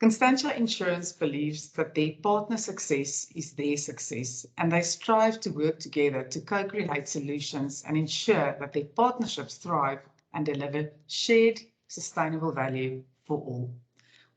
Constantia Insurance believes that their partner success is their success, and they strive to work together to co-create solutions and ensure that their partnerships thrive and deliver shared sustainable value for all.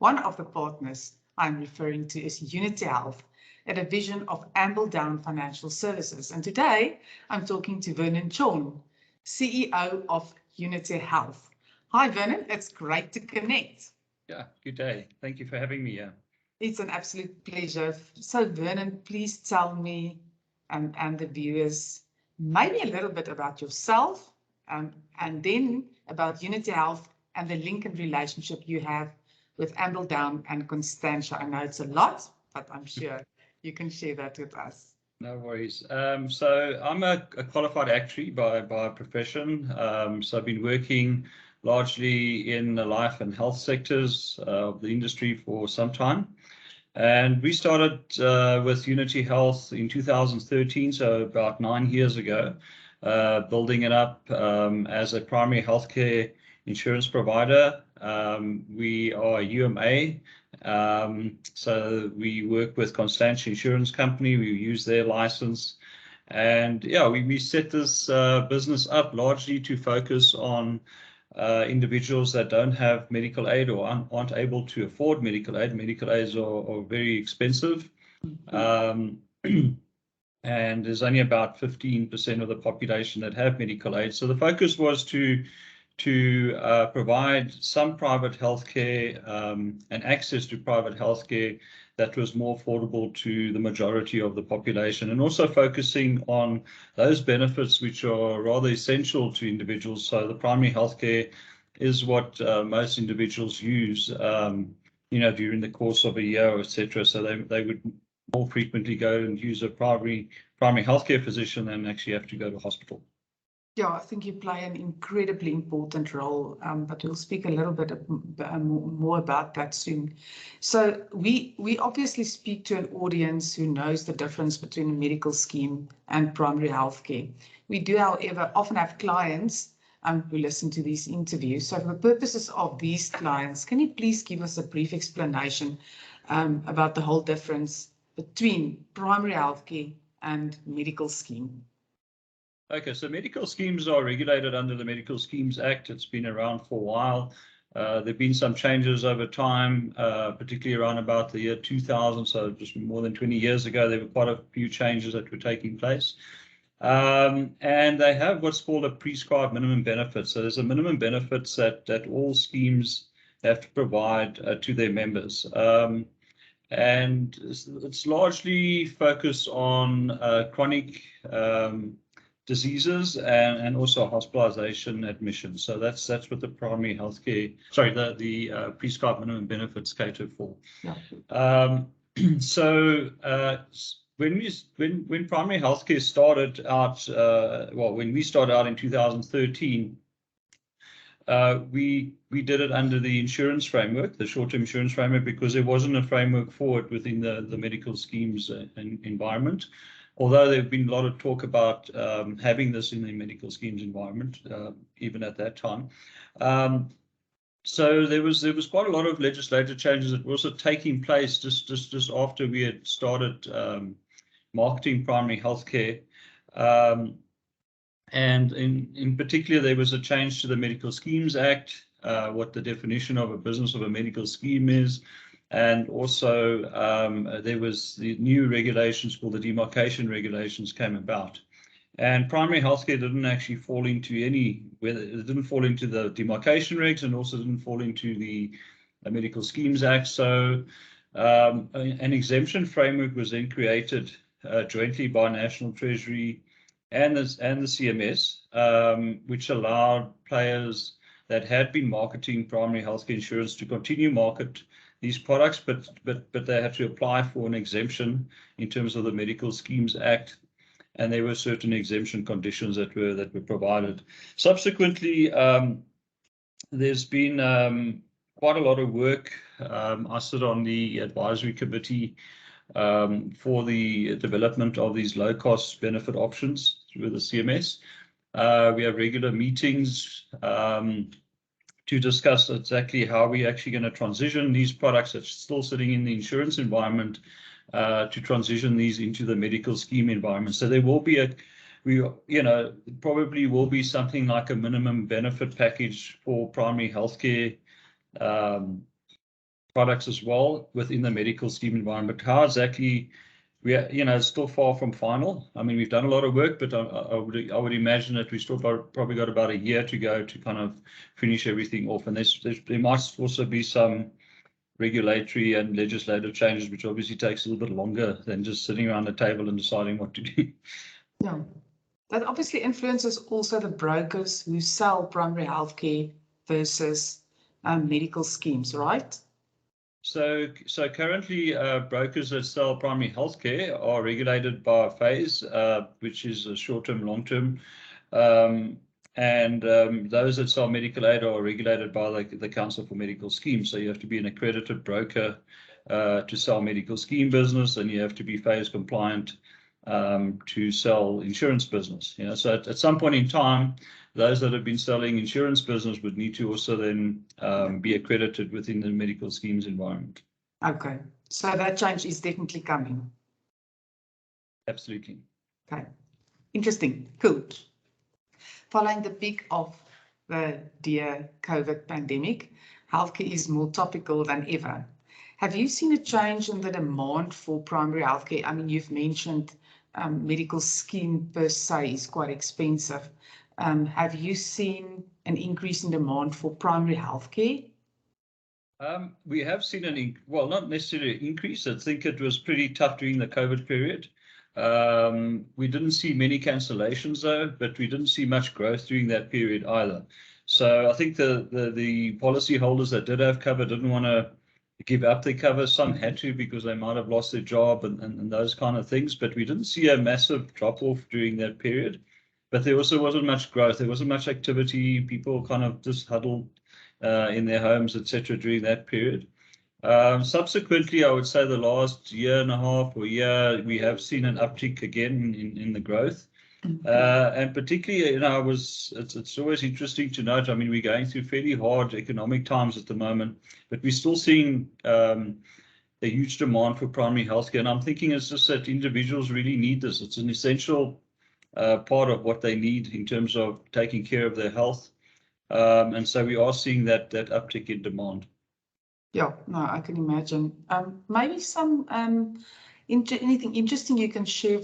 One of the partners I'm referring to is Unity Health, a division of Ambledown Financial Services. And today I'm talking to Vernon Chorn, CEO of Unity Health. Hi, Vernon. It's great to connect. Yeah, good day. Thank you for having me here. It's an absolute pleasure. So, Vernon, please tell me and the viewers maybe a little bit about yourself and then about Unity Health and the link and relationship you have with Ambledown and Constantia. I know it's a lot, but I'm sure you can share that with us. No worries. So I'm a qualified actuary by profession. So I've been working largely in the life and health sectors of the industry for some time. And we started with Unity Health in 2013, so about 9 years ago, building it up as a primary healthcare insurance provider. We are a UMA, so we work with Constantia Insurance Company. We use their license. And yeah, we set this business up largely to focus on individuals that don't have medical aid or aren't able to afford medical aid. Medical aids are very expensive. And there's only about 15% of the population that have medical aid. So the focus was to provide some private healthcare and access to private healthcare that was more affordable to the majority of the population, and also focusing on those benefits which are rather essential to individuals. So the primary healthcare is what most individuals use, during the course of a year, etc. So they would more frequently go and use a primary healthcare physician than actually have to go to hospital. Yeah, I think you play an incredibly important role, but we'll speak a little bit more about that soon. So we obviously speak to an audience who knows the difference between a medical scheme and primary healthcare. We do, however, often have clients who listen to these interviews. So for the purposes of these clients, can you please give us a brief explanation about the whole difference between primary healthcare and medical scheme? Okay, so medical schemes are regulated under the Medical Schemes Act. It's been around for a while. There have been some changes over time, particularly around about the year 2000, so just more than 20 years ago, there were quite a few changes that were taking place. And they have what's called a prescribed minimum benefit. So there's a minimum benefits that all schemes have to provide to their members. And it's largely focused on chronic diseases and also hospitalization admission. So that's what the primary healthcare, the prescribed minimum benefits cater for. Yeah. So when primary healthcare started out, when we started out in 2013, we did it under the insurance framework, the short-term insurance framework, because there wasn't a framework for it within the medical schemes environment. Although there have been a lot of talk about having this in the medical schemes environment, even at that time. So there was quite a lot of legislative changes that were also taking place just after we had started marketing primary healthcare. And in particular, there was a change to the Medical Schemes Act, what the definition of a business of a medical scheme is. And also there was the new regulations called the demarcation regulations came about. And primary healthcare didn't actually fall into it didn't fall into the demarcation regs, and also didn't fall into the Medical Schemes Act. So an exemption framework was then created jointly by National Treasury and the CMS, which allowed players that had been marketing primary healthcare insurance to continue market these products, but they had to apply for an exemption in terms of the Medical Schemes Act, and there were certain exemption conditions that were provided. Subsequently, there's been quite a lot of work. I sit on the advisory committee for the development of these low-cost benefit options through the CMS. We have regular meetings to discuss exactly how we're actually going to transition these products that's still sitting in the insurance environment to transition these into the medical scheme environment. So there will be probably will be something like a minimum benefit package for primary healthcare products as well within the medical scheme environment. How exactly it's still far from final. I mean, we've done a lot of work, but I would imagine that we still probably got about a year to go to kind of finish everything off. And there might also be some regulatory and legislative changes, which obviously takes a little bit longer than just sitting around the table and deciding what to do. Yeah, that obviously influences also the brokers who sell primary healthcare versus medical schemes, right? So currently, brokers that sell primary healthcare are regulated by FANEws, which is a short-term, long-term, and those that sell medical aid are regulated by the Council for Medical Schemes. So you have to be an accredited broker to sell medical scheme business, and you have to be FANEws compliant to sell insurance business. So at some point in time, those that have been selling insurance business would need to also then be accredited within the medical schemes environment. Okay, so that change is definitely coming. Absolutely. Okay, interesting, cool. Following the peak of the dear COVID pandemic, healthcare is more topical than ever. Have you seen a change in the demand for primary healthcare? I mean, you've mentioned medical scheme per se is quite expensive. Have you seen an increase in demand for primary healthcare? We have seen well, not necessarily an increase. I think it was pretty tough during the COVID period. We didn't see many cancellations though, but we didn't see much growth during that period either. So I think the policy holders that did have cover didn't want to give up their cover. Some had to because they might have lost their job and those kind of things. But we didn't see a massive drop off during that period. But there also wasn't much growth. There wasn't much activity. People kind of just huddled in their homes, etc. during that period. Subsequently, I would say the last year and a half or year, we have seen an uptick again in the growth. And particularly, it's always interesting to note, I mean, we're going through fairly hard economic times at the moment, but we're still seeing a huge demand for primary healthcare. And I'm thinking it's just that individuals really need this. It's an essential part of what they need in terms of taking care of their health. And so we are seeing that uptick in demand. Yeah, no, I can imagine. Maybe some anything interesting you can share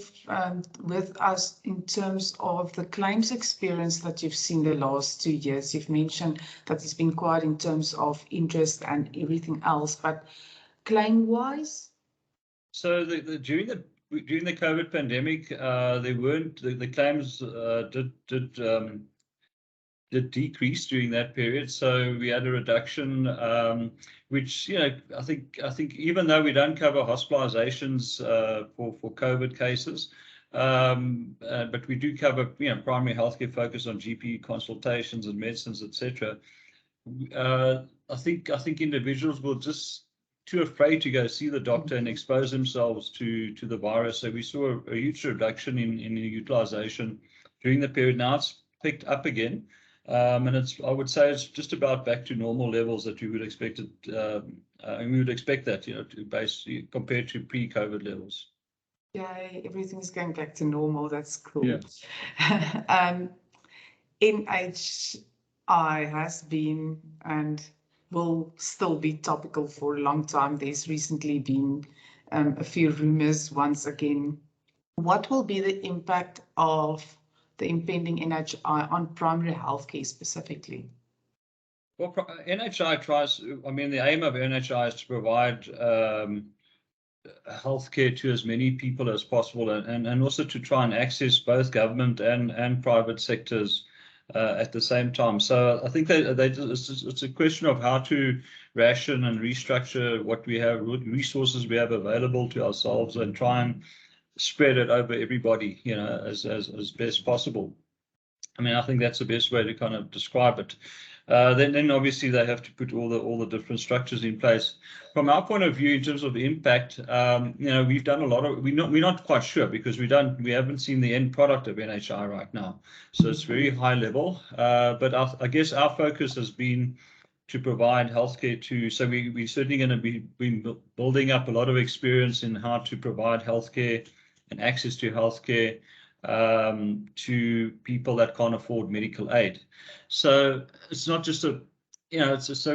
with us in terms of the claims experience that you've seen the last 2 years. You've mentioned that it's been quiet in terms of interest and everything else, but claim-wise? So during the COVID pandemic, there weren't the claims did decrease during that period. So we had a reduction, which I think even though we don't cover hospitalizations for COVID cases, but we do cover primary healthcare focus on GP consultations and medicines, etc. I think individuals were just too afraid to go see the doctor and expose themselves to the virus. So we saw a huge reduction in the utilization during the period. Now it's picked up again. And I would say it's just about back to normal levels that we would expect it, and we would expect that, to basically compared to pre-COVID levels. Yeah, everything's going back to normal. That's cool. Yeah. NHI has been and will still be topical for a long time. There's recently been a few rumors once again. What will be the impact of the impending NHI on primary healthcare specifically? Well, NHI tries, I mean, the aim of NHI is to provide healthcare to as many people as possible and also to try and access both government and private sectors at the same time. So I think it's a question of how to ration and restructure what we have, what resources we have available to ourselves, and try and spread it over everybody, as best possible. I mean, I think that's the best way to kind of describe it. Then obviously they have to put all the different structures in place. From our point of view, in terms of impact, we've done a lot of. We're not quite sure because we haven't seen the end product of NHI right now, so it's very high level. But I guess our focus has been to provide healthcare to. So we're certainly going to be building up a lot of experience in how to provide healthcare and access to healthcare to people that can't afford medical aid. So it's not just so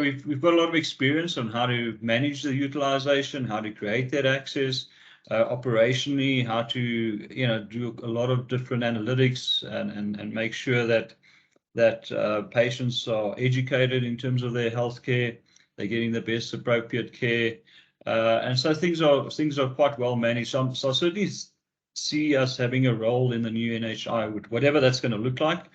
we've got a lot of experience on how to manage the utilization, how to create that access, operationally, how to do a lot of different analytics and make sure that patients are educated in terms of their healthcare, they're getting the best appropriate care, and so things are quite well managed. So I certainly see us having a role in the new NHI, whatever that's going to look like.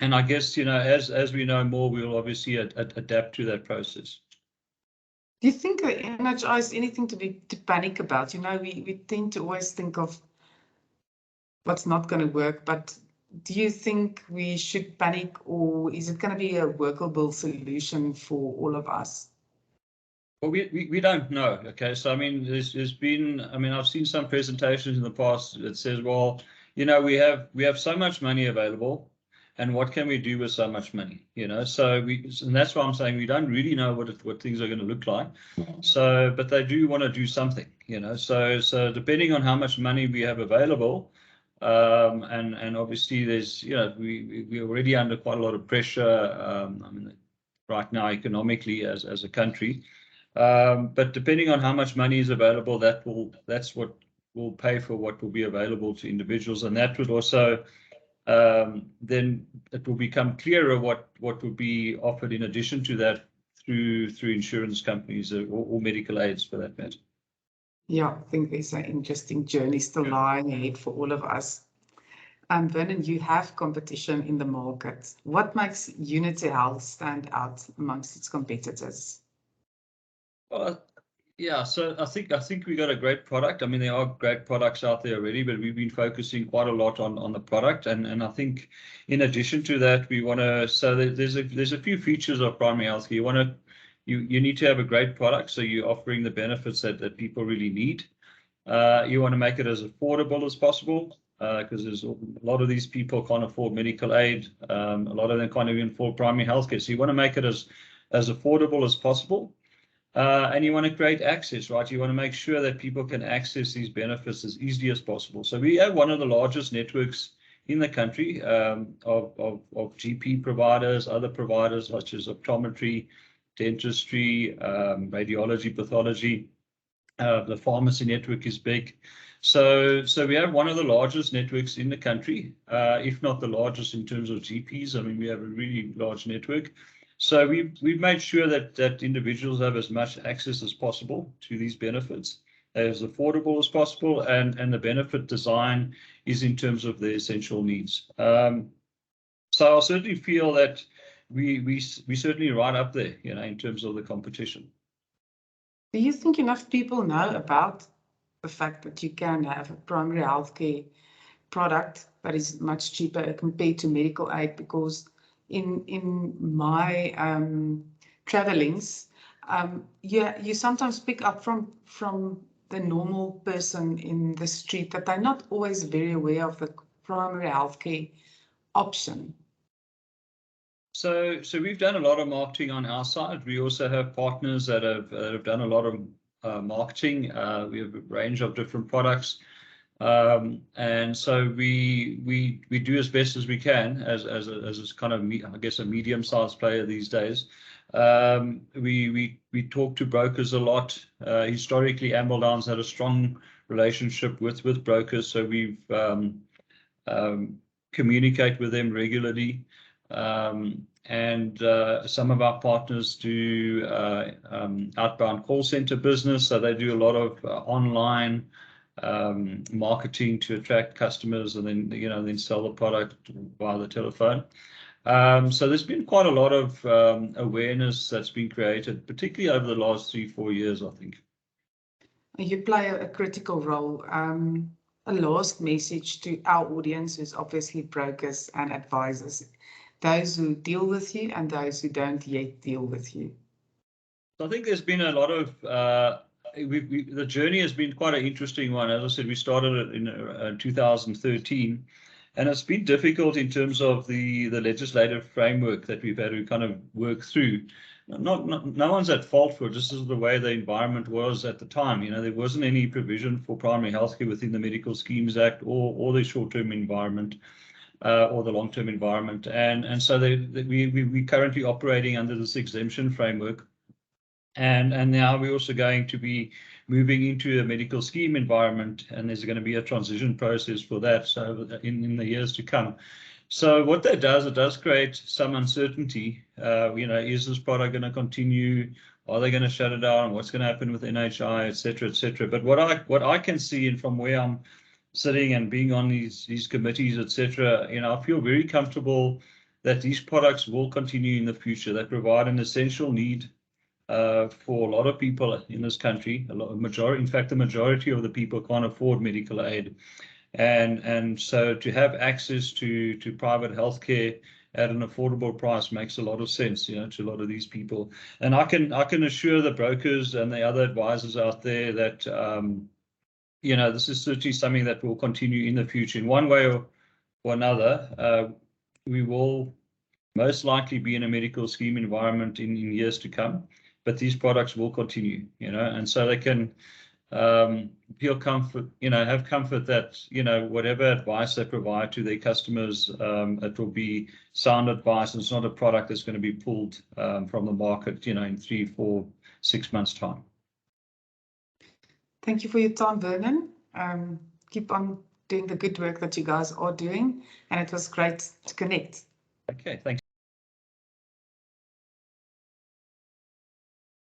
And I guess, as we know more, we'll obviously adapt to that process. Do you think the NHI is anything to panic about? We tend to always think of what's not going to work, but do you think we should panic, or is it going to be a workable solution for all of us? Well, we don't know. Okay, so I mean, there's been. I mean, I've seen some presentations in the past that says, well, we have so much money available, and what can we do with so much money? So and that's why I'm saying we don't really know what things are going to look like. So, but they do want to do something. So depending on how much money we have available, and obviously there's we're already under quite a lot of pressure. I mean, right now economically as a country. But depending on how much money is available, that's what will pay for what will be available to individuals, and that would also then it will become clearer what will be offered in addition to that through insurance companies or medical aids for that matter. Yeah, I think there's an interesting journey still lying ahead for all of us. Vernon, you have competition in the market. What makes Unity Health stand out amongst its competitors? Well, yeah, so I think we got a great product. I mean, there are great products out there already, but we've been focusing quite a lot on the product, and I think in addition to that, we want to. So there's a few features of primary healthcare. You need to have a great product, so you're offering the benefits that people really need. You want to make it as affordable as possible, because there's a lot of these people can't afford medical aid. A lot of them can't even afford primary healthcare. So you want to make it as affordable as possible. And you want to create access, right? You want to make sure that people can access these benefits as easily as possible. So we have one of the largest networks in the country of GP providers, other providers such as optometry, dentistry, radiology, pathology. The pharmacy network is big. So we have one of the largest networks in the country, if not the largest in terms of GPs. I mean, we have a really large network. So we've made sure that individuals have as much access as possible to these benefits, as affordable as possible, and the benefit design is in terms of their essential needs. So I certainly feel that we certainly right up there, in terms of the competition. Do you think enough people know about the fact that you can have a primary healthcare product that is much cheaper compared to medical aid? Because in my travelings, you sometimes pick up from the normal person in the street that they're not always very aware of the primary healthcare option. So we've done a lot of marketing on our side. We also have partners that have done a lot of marketing. We have a range of different products. And so we do as best as we can as a kind of, I guess, a medium-sized player these days. We talk to brokers a lot. Historically, Ambledown's had a strong relationship with brokers, so we've communicate with them regularly. And some of our partners do outbound call center business, so they do a lot of online marketing to attract customers, and then then sell the product via the telephone. So there's been quite a lot of awareness that's been created, particularly over the last 3-4 years, I think. You play a critical role. a last message to our audience, who's obviously brokers and advisors, those who deal with you and those who don't yet deal with you? I think there's been a lot of, the journey has been quite an interesting one. As I said, we started it in 2013, and it's been difficult in terms of the legislative framework that we've had to kind of work through. No one's at fault for it. This is the way the environment was at the time. You know, there wasn't any provision for primary healthcare within the Medical Schemes Act or the short-term environment or the long-term environment. And so we're currently operating under this exemption framework. And now we're also going to be moving into a medical scheme environment, and there's going to be a transition process for that, so in the years to come. So what that does, it does create some uncertainty. You know, is this product going to continue? Are they going to shut it down? What's going to happen with NHI, et cetera, et cetera? But what I can see, and from where I'm sitting and being on these committees, et cetera, you know, I feel very comfortable that these products will continue in the future. They provide an essential need for a lot of people in this country. In fact, the majority of the people can't afford medical aid, and so to have access to private healthcare at an affordable price makes a lot of sense, you know, to a lot of these people. And I can assure the brokers and the other advisors out there that you know, this is certainly something that will continue in the future in one way or another. We will most likely be in a medical scheme environment in years to come, but these products will continue, you know, and so they can feel comfort, you know, have comfort that, you know, whatever advice they provide to their customers, it will be sound advice, and it's not a product that's going to be pulled from the market, you know, in 3, 4, 6 months' time. Thank you for your time, Vernon. Keep on doing the good work that you guys are doing, and it was great to connect. Okay, thanks.